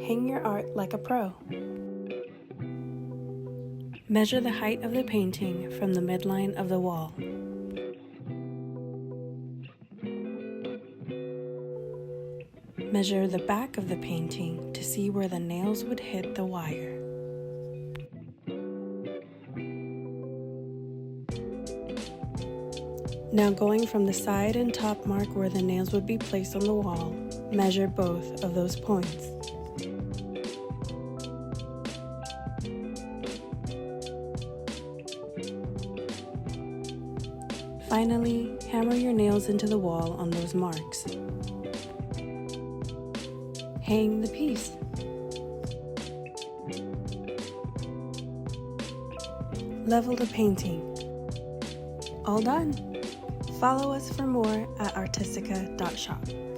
Hang your art like a pro. Measure the height of the painting from the midline of the wall. Measure the back of the painting to see where the nails would hit the wire. Now going from the side and top mark where the nails would be placed on the wall, measure both of those points. Finally, hammer your nails into the wall on those marks. Hang the piece. Level the painting. All done! Follow us for more at artistica.shop.